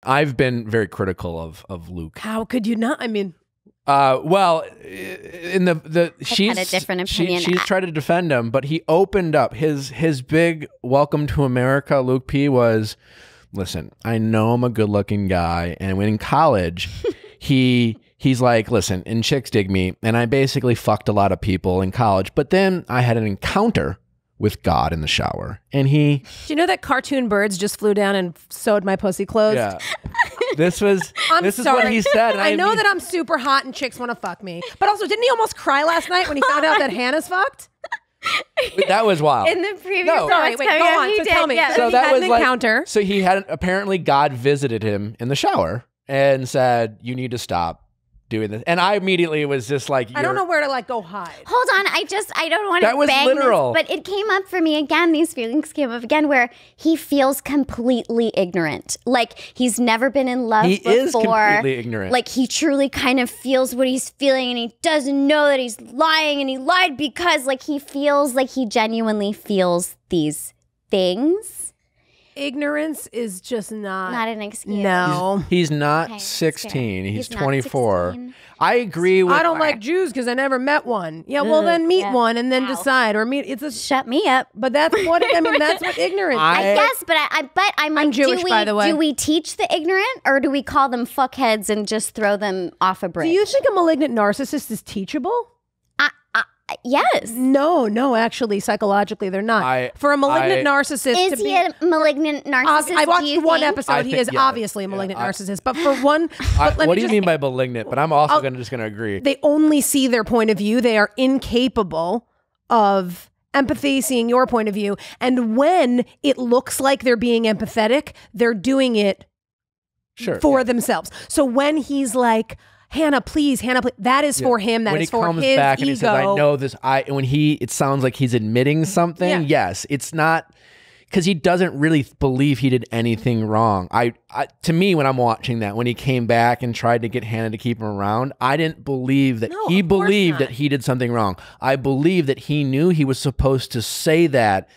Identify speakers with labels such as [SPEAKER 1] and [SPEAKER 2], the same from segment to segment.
[SPEAKER 1] I've been very critical of Luke.
[SPEAKER 2] How could you not? I mean,
[SPEAKER 1] well, in the she's
[SPEAKER 3] had a different opinion.
[SPEAKER 1] She's tried to defend him, but he opened up his big welcome to America. Luke P was, listen, I know I'm a good looking guy, and when in college, he's like, listen, and chicks dig me, and I basically fucked a lot of people in college, but then I had an encounter with God in the shower, and he.
[SPEAKER 2] Do you know that cartoon birds just flew down and sewed my pussy closed?
[SPEAKER 1] Yeah. This is what he said. And
[SPEAKER 2] I know that I'm super hot and chicks want to fuck me, but also didn't he almost cry last night when he found out that Hannah's fucked?
[SPEAKER 1] That was wild.
[SPEAKER 3] In the previous
[SPEAKER 2] Sorry, wait, go on. So tell me.
[SPEAKER 3] Yeah.
[SPEAKER 2] So that was an encounter.
[SPEAKER 1] So he had apparently God visited him in the shower and said, "You need to stop doing this." And I immediately was just like,
[SPEAKER 2] I don't know where to like go hide.
[SPEAKER 3] Hold on, I don't want to
[SPEAKER 1] That was
[SPEAKER 3] bang
[SPEAKER 1] literal.
[SPEAKER 3] this, but it came up for me again. These feelings came up again where he feels completely ignorant. Like he's never been in love before.
[SPEAKER 1] He is completely ignorant.
[SPEAKER 3] Like he truly kind of feels what he's feeling and he doesn't know that he's lying and he lied because like he feels like he genuinely feels these things.
[SPEAKER 2] Ignorance is just not
[SPEAKER 3] an excuse.
[SPEAKER 2] No.
[SPEAKER 1] He's not
[SPEAKER 3] Okay,
[SPEAKER 1] 16. He's
[SPEAKER 3] not
[SPEAKER 1] 24.
[SPEAKER 3] 16.
[SPEAKER 1] I agree with.
[SPEAKER 2] I don't like Jews because I never met one. Yeah, well then meet one and then decide or meet. It's a
[SPEAKER 3] Shut me up.
[SPEAKER 2] But that's what I mean. That's what ignorance.
[SPEAKER 3] I guess, but I'm like,
[SPEAKER 2] Jewish, by the way.
[SPEAKER 3] Do we teach the ignorant or do we call them fuckheads and just throw them off a bridge?
[SPEAKER 2] Do you think a malignant narcissist is teachable?
[SPEAKER 3] Yes.
[SPEAKER 2] No, actually, psychologically, they're not. For a malignant narcissist
[SPEAKER 3] Is he a malignant narcissist?
[SPEAKER 2] I watched one
[SPEAKER 3] think?
[SPEAKER 2] episode. He is obviously a malignant narcissist. But for one,
[SPEAKER 1] what do you mean by malignant? But I'm also just going to agree.
[SPEAKER 2] They only see their point of view. They are incapable of empathy, seeing your point of view. And when it looks like they're being empathetic, they're doing it for themselves. So when he's like, Hannah, please, that is for him. That is for his ego.
[SPEAKER 1] When he comes back and he says, I know this, it sounds like he's admitting something. Yes, it's not, because he doesn't really believe he did anything wrong. To me, when I'm watching that, when he came back and tried to get Hannah to keep him around, I didn't believe that he believed that he did something wrong. I believe that he knew he was supposed to say that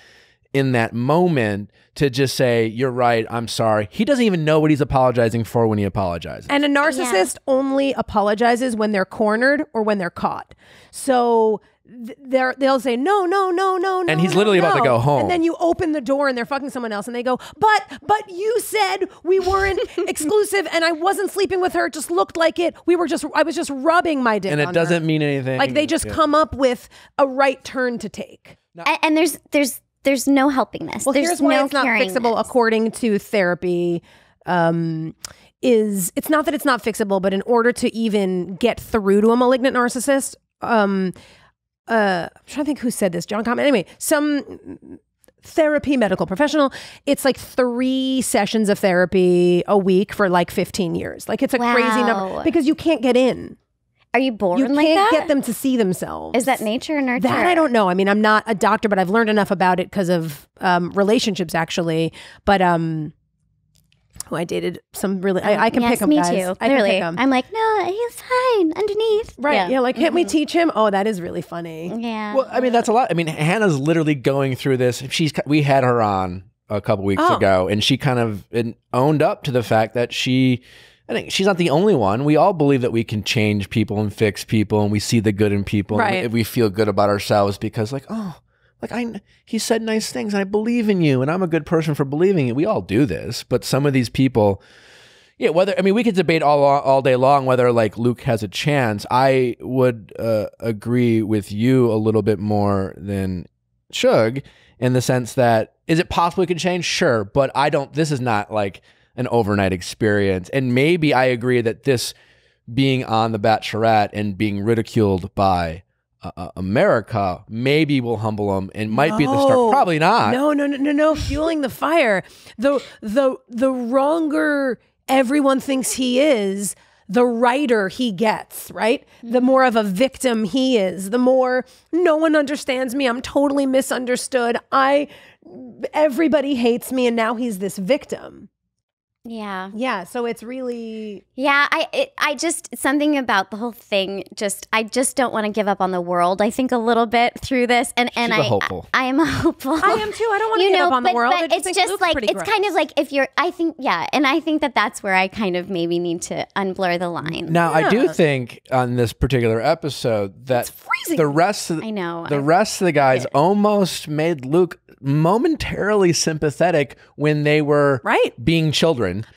[SPEAKER 1] in that moment, to just say, you're right, I'm sorry. He doesn't even know what he's apologizing for when he apologizes.
[SPEAKER 2] And a narcissist only apologizes when they're cornered or when they're caught. So they'll say, no.
[SPEAKER 1] And he's literally about to go home.
[SPEAKER 2] And then you open the door and they're fucking someone else and they go, but you said we weren't exclusive and I wasn't sleeping with her. It just looked like it. I was just rubbing my dick on her.
[SPEAKER 1] And it doesn't mean anything.
[SPEAKER 2] Like they just come up with a right turn to take.
[SPEAKER 3] And there's no helping this.
[SPEAKER 2] Well,
[SPEAKER 3] there's
[SPEAKER 2] here's why
[SPEAKER 3] no
[SPEAKER 2] it's not fixable according to therapy. It's not that it's not fixable, but in order to even get through to a malignant narcissist, I'm trying to think who said this. John Comment. Anyway, some therapy medical professional. It's like 3 sessions of therapy a week for like 15 years. Like it's a crazy number because you can't get in.
[SPEAKER 3] Are you born like that?
[SPEAKER 2] You can't get them to see themselves.
[SPEAKER 3] Is that nature or nurture?
[SPEAKER 2] That I don't know. I mean, I'm not a doctor, but I've learned enough about it because of relationships, actually. But who I dated some really, I can pick them, guys.
[SPEAKER 3] Me too.
[SPEAKER 2] I
[SPEAKER 3] Clearly,
[SPEAKER 2] can pick 'em.
[SPEAKER 3] I'm like, no, he's fine underneath.
[SPEAKER 2] Right? Yeah. Like, can't we teach him? Oh, that is really funny.
[SPEAKER 3] Yeah.
[SPEAKER 1] Well, I mean, that's a lot. I mean, Hannah's literally going through this. We had her on a couple weeks ago, and she kind of owned up to the fact that I think she's not the only one. We all believe that we can change people and fix people, and we see the good in people.
[SPEAKER 2] Right.
[SPEAKER 1] And we feel good about ourselves because, he said nice things, and I believe in you, and I'm a good person for believing it. We all do this, but some of these people, we could debate all day long whether like Luke has a chance. I would agree with you a little bit more than Shug in the sense that, is it possible he could change? Sure, but this is not like an overnight experience. And maybe I agree that this being on The Bachelorette and being ridiculed by America maybe will humble him and might be the start. Probably not.
[SPEAKER 2] No. Fueling the fire. The wronger everyone thinks he is, the righter he gets, right? The more of a victim he is, the more no one understands me. I'm totally misunderstood. Everybody hates me, and now he's this victim. Yeah, so it's really
[SPEAKER 3] I just something about the whole thing. I just don't want to give up on the world. I think a little bit through this, and
[SPEAKER 1] She's a hopeful.
[SPEAKER 3] I am a hopeful.
[SPEAKER 2] I am too. I don't want to give up on the world.
[SPEAKER 3] But it's just like it's kind of like if you're. I think and I think that's where I kind of maybe need to unblur the line.
[SPEAKER 1] Now I do think on this particular episode that the rest of the rest of the guys almost made Luke momentarily sympathetic when they were being children.